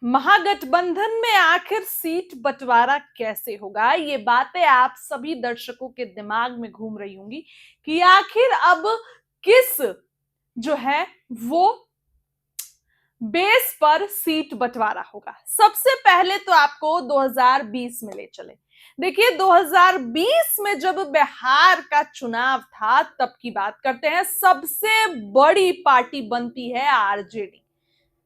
महागठबंधन में आखिर सीट बंटवारा कैसे होगा, ये बातें आप सभी दर्शकों के दिमाग में घूम रही होंगी कि आखिर अब किस जो है वो बेस पर सीट बंटवारा होगा। सबसे पहले तो आपको 2020 में ले चले। देखिए 2020 में जब बिहार का चुनाव था तब की बात करते हैं। सबसे बड़ी पार्टी बनती है आरजेडी,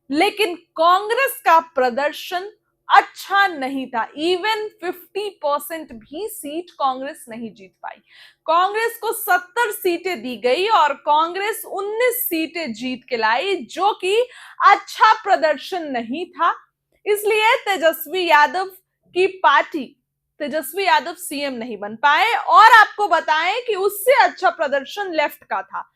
लेकिन कांग्रेस का प्रदर्शन अच्छा नहीं था। इवन 50% भी सीट कांग्रेस नहीं जीत पाई। कांग्रेस को 70 सीटें दी गई और कांग्रेस 19 सीटें जीत के लाई, जो कि अच्छा प्रदर्शन नहीं था। इसलिए तेजस्वी यादव की पार्टी, तेजस्वी यादव सीएम नहीं बन पाए। और आपको बताएं कि उससे अच्छा प्रदर्शन लेफ्ट का था।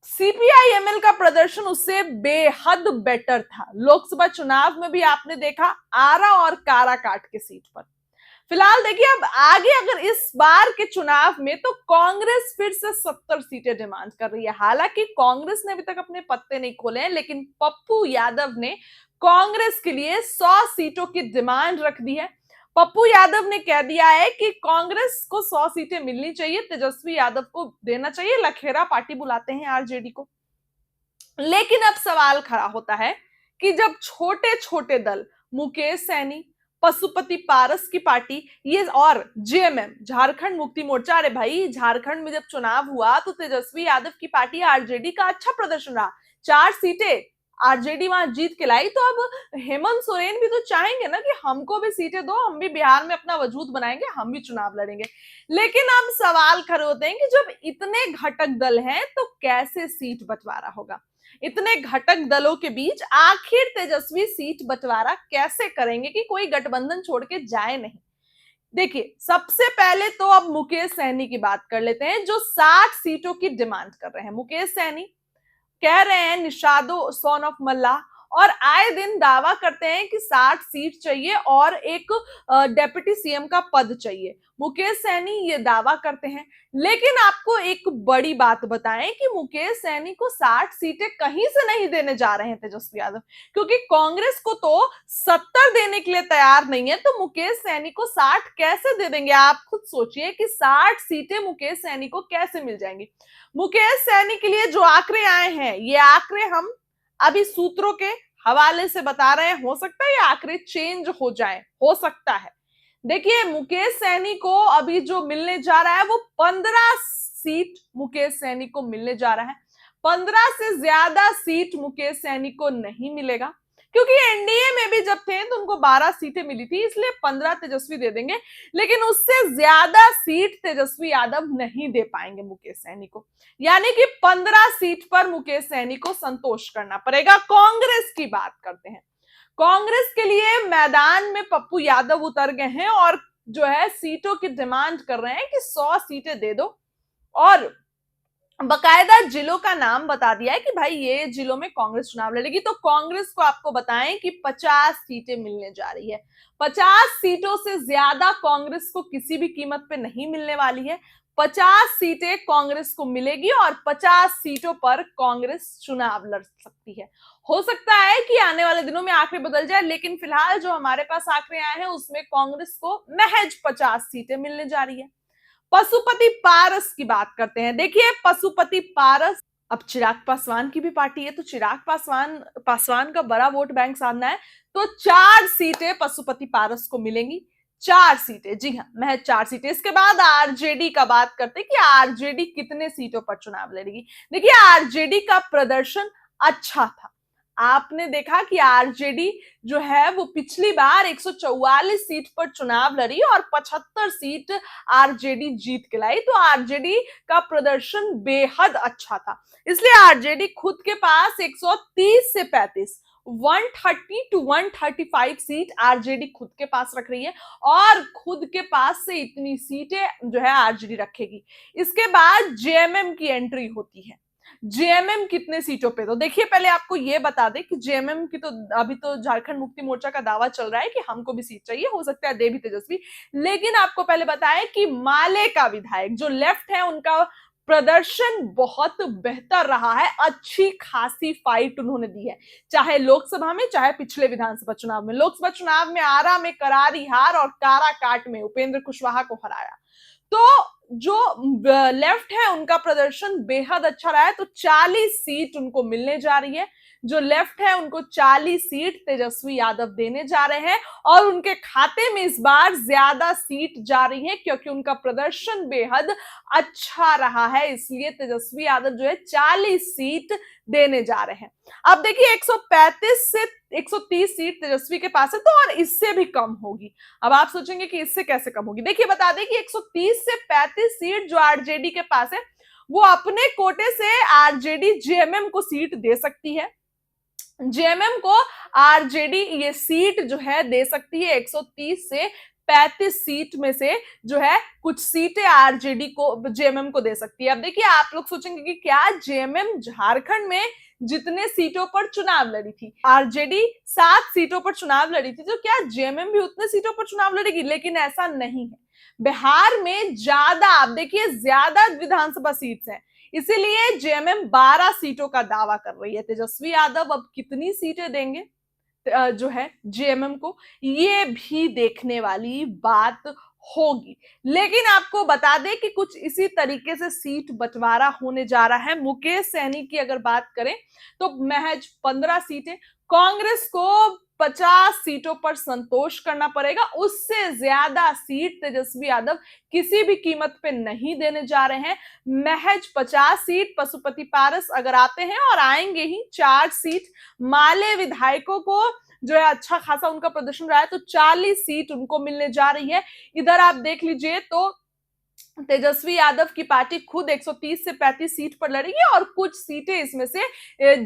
सीपीआईएमएल का प्रदर्शन उससे बेहद बेटर था। लोकसभा चुनाव में भी आपने देखा, आरा और काराकाट के सीट पर। फिलहाल देखिए अब आगे अगर इस बार के चुनाव में तो कांग्रेस फिर से 70 सीटें डिमांड कर रही है। हालांकि कांग्रेस ने अभी तक अपने पत्ते नहीं खोले हैं, लेकिन पप्पू यादव ने कांग्रेस के लिए 100 सीटों की डिमांड रख दी है। पप्पू यादव ने कह दिया है कि कांग्रेस को 100 सीटें मिलनी चाहिए, तेजस्वी यादव को देना चाहिए, लखेरा पार्टी बुलाते हैं आरजेडी को। लेकिन अब सवाल खड़ा होता है कि जब छोटे छोटे दल, मुकेश सैनी, पशुपति पारस की पार्टी, ये और जेएमएम झारखंड मुक्ति मोर्चा, अरे भाई झारखंड में जब चुनाव हुआ तो तेजस्वी यादव की पार्टी आरजेडी का अच्छा प्रदर्शन रहा। 4 सीटें आरजेडी वहां जीत के लाई। तो अब हेमंत सोरेन भी तो चाहेंगे ना कि हमको भी सीटें दो, हम भी बिहार में अपना वजूद बनाएंगे, हम भी चुनाव लड़ेंगे। लेकिन अब सवाल खड़े होते हैं कि जब इतने घटक दल हैं तो कैसे सीट बंटवारा होगा। इतने घटक दलों के बीच आखिर तेजस्वी सीट बंटवारा कैसे करेंगे कि कोई गठबंधन छोड़ के जाए नहीं। देखिए सबसे पहले तो अब मुकेश सहनी की बात कर लेते हैं, जो 60 सीटों की डिमांड कर रहे हैं। मुकेश सहनी कह रहे हैं निषादो सन ऑफ मल्ला, और आए दिन दावा करते हैं कि 60 सीट चाहिए और एक डेप्यूटी सीएम का पद चाहिए। मुकेश सहनी ये दावा करते हैं। लेकिन आपको एक बड़ी बात बताएं कि मुकेश सहनी को 60 सीटें कहीं से नहीं देने जा रहे हैं तेजस्वी यादव, क्योंकि कांग्रेस को तो 70 देने के लिए तैयार नहीं है, तो मुकेश सहनी को 60 कैसे दे देंगे। आप खुद सोचिए कि 60 सीटें मुकेश सहनी को कैसे मिल जाएंगी। मुकेश सहनी के लिए जो आंकड़े आए हैं, ये आंकड़े हम अभी सूत्रों के हवाले से बता रहे हैं। हो सकता है ये आंकड़े चेंज हो जाए, हो सकता है। देखिए मुकेश सहनी को अभी जो मिलने जा रहा है वो 15 सीट मुकेश सहनी को मिलने जा रहा है। 15 से ज्यादा सीट मुकेश सहनी को नहीं मिलेगा, क्योंकि एनडीए में भी जब थे तो उनको 12 सीटें मिली थी, इसलिए 15 तेजस्वी दे देंगे। लेकिन उससे ज्यादा सीट तेजस्वी यादव नहीं दे पाएंगे मुकेश सहनी को। यानी कि 15 सीट पर मुकेश सहनी को संतोष करना पड़ेगा। कांग्रेस की बात करते हैं। कांग्रेस के लिए मैदान में पप्पू यादव उतर गए हैं और जो है सीटों की डिमांड कर रहे हैं कि 100 सीटें दे दो, और बकायदा जिलों का नाम बता दिया है कि भाई ये जिलों में कांग्रेस चुनाव लड़ेगी। तो कांग्रेस को आपको बताएं कि 50 सीटें मिलने जा रही है। 50 सीटों से ज्यादा कांग्रेस को किसी भी कीमत पे नहीं मिलने वाली है। 50 सीटें कांग्रेस को मिलेगी और 50 सीटों पर कांग्रेस चुनाव लड़ सकती है। हो सकता है कि आने वाले दिनों में आंकड़े बदल जाए, लेकिन फिलहाल जो हमारे पास आंकड़े आए हैं उसमें कांग्रेस को महज 50 सीटें मिलने जा रही है। पशुपति पारस की बात करते हैं। देखिए पशुपति पारस, अब चिराग पासवान की भी पार्टी है, तो चिराग पासवान का बड़ा वोट बैंक साधना है। तो 4 सीटें पशुपति पारस को मिलेंगी। 4 सीटें, जी हाँ महज 4 सीटें। इसके बाद आरजेडी का बात करते हैं कि आरजेडी कितने सीटों पर चुनाव लड़ेगी। देखिए आरजेडी का प्रदर्शन अच्छा था। आपने देखा कि आरजेडी जो है वो पिछली बार 144 सीट पर चुनाव लड़ी और 75 सीट आरजेडी जीत के लाई। तो आरजेडी का प्रदर्शन बेहद अच्छा था। इसलिए आरजेडी खुद के पास 130 से 35, 130 टू 135 सीट आरजेडी खुद के पास रख रही है, और खुद के पास से इतनी सीटें जो है आरजेडी रखेगी। इसके बाद जेएमएम की एंट्री होती है। जेएमएम कितने सीटों पे, तो देखिए पहले आपको ये बता दें कि जेएमएम की तो अभी तो झारखंड मुक्ति मोर्चा का दावा चल रहा है कि हमको भी सीट चाहिए, हो सकता है दे भी तेजस्वी। लेकिन आपको पहले बताएं कि माले का विधायक जो लेफ्ट है, उनका प्रदर्शन बहुत बेहतर रहा है, अच्छी खासी फाइट उन्होंने दी है, चाहे लोकसभा में चाहे पिछले विधानसभा चुनाव में। लोकसभा चुनाव में आरा में करारी हार और काराकाट में उपेंद्र कुशवाहा को हराया। तो जो लेफ्ट है उनका प्रदर्शन बेहद अच्छा रहा है, तो 40 सीट उनको मिलने जा रही है। जो लेफ्ट है उनको 40 सीट तेजस्वी यादव देने जा रहे हैं और उनके खाते में इस बार ज्यादा सीट जा रही है क्योंकि उनका प्रदर्शन बेहद अच्छा रहा है, इसलिए तेजस्वी यादव जो है 40 सीट देने जा रहे हैं। अब देखिए 135 से 130 सीट तेजस्वी के पास है, तो और इससे भी कम होगी। अब आप सोचेंगे कि इससे कैसे कम होगी, देखिए बता दें कि 130 से 35 सीट जो आरजेडी के पास है वो अपने कोटे से आरजेडी जेएमएम को सीट दे सकती है। जेएमएम को आरजेडी ये सीट जो है दे सकती है। 130 से 35 सीट में से जो है कुछ सीटें आरजेडी को जेएमएम को दे सकती है। अब देखिए आप लोग सोचेंगे कि क्या जेएमएम झारखंड में जितने सीटों पर चुनाव लड़ी थी, आरजेडी 7 सीटों पर चुनाव लड़ी थी, तो क्या जेएमएम भी उतने सीटों पर चुनाव लड़ेगी? लेकिन ऐसा नहीं है। बिहार में ज्यादा, आप देखिए ज्यादा विधानसभा सीट्स हैं, इसीलिए जेएमएम 12 सीटों का दावा कर रही है। तेजस्वी यादव अब कितनी सीटें देंगे जो है जेएमएम को, ये भी देखने वाली बात होगी। लेकिन आपको बता दें कि कुछ इसी तरीके से सीट बंटवारा होने जा रहा है। मुकेश सहनी की अगर बात करें तो महज 15 सीटें, कांग्रेस को 50 सीटों पर संतोष करना पड़ेगा, उससे ज्यादा सीट तेजस्वी यादव किसी भी कीमत पे नहीं देने जा रहे हैं। महज 50 सीट पशुपति पारस अगर आते हैं, और आएंगे ही 4 सीट, माले विधायकों को जो है अच्छा खासा उनका प्रदर्शन रहा है, तो 40 सीट उनको मिलने जा रही है। इधर आप देख लीजिए तो तेजस्वी यादव की पार्टी खुद 130 से 35 सीट पर लड़ेगी और कुछ सीटें इसमें से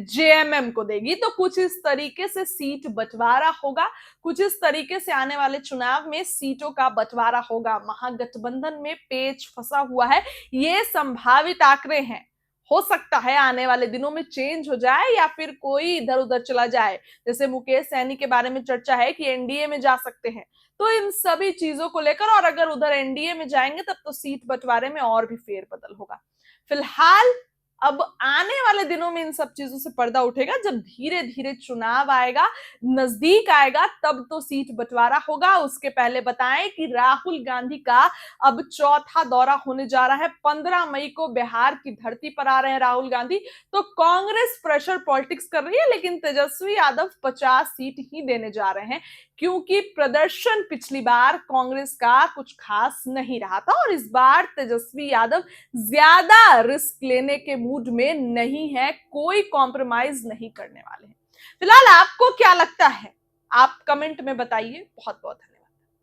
जेएमएम को देगी। तो कुछ इस तरीके से सीट बंटवारा होगा, कुछ इस तरीके से आने वाले चुनाव में सीटों का बंटवारा होगा। महागठबंधन में पेच फंसा हुआ है, ये संभावित आंकड़े हैं। हो सकता है आने वाले दिनों में चेंज हो जाए या फिर कोई इधर उधर चला जाए, जैसे मुकेश सहनी के बारे में चर्चा है कि एनडीए में जा सकते हैं। तो इन सभी चीजों को लेकर, और अगर उधर एनडीए में जाएंगे तब तो सीट बंटवारे में और भी फेरबदल होगा। फिलहाल अब आने वाले दिनों में इन सब चीजों से पर्दा उठेगा, जब धीरे धीरे चुनाव आएगा, नजदीक आएगा, तब तो सीट बंटवारा होगा। उसके पहले बताएं कि राहुल गांधी का अब चौथा दौरा होने जा रहा है। 15 मई को बिहार की धरती पर आ रहे हैं राहुल गांधी। तो कांग्रेस प्रेशर पॉलिटिक्स कर रही है, लेकिन तेजस्वी यादव 50 सीट ही देने जा रहे हैं, क्योंकि प्रदर्शन पिछली बार कांग्रेस का कुछ खास नहीं रहा था और इस बार तेजस्वी यादव ज्यादा रिस्क लेने के मूड में नहीं है, कोई कॉम्प्रोमाइज नहीं करने वाले हैं। फिलहाल आपको क्या लगता है, आप कमेंट में बताइए। बहुत बहुत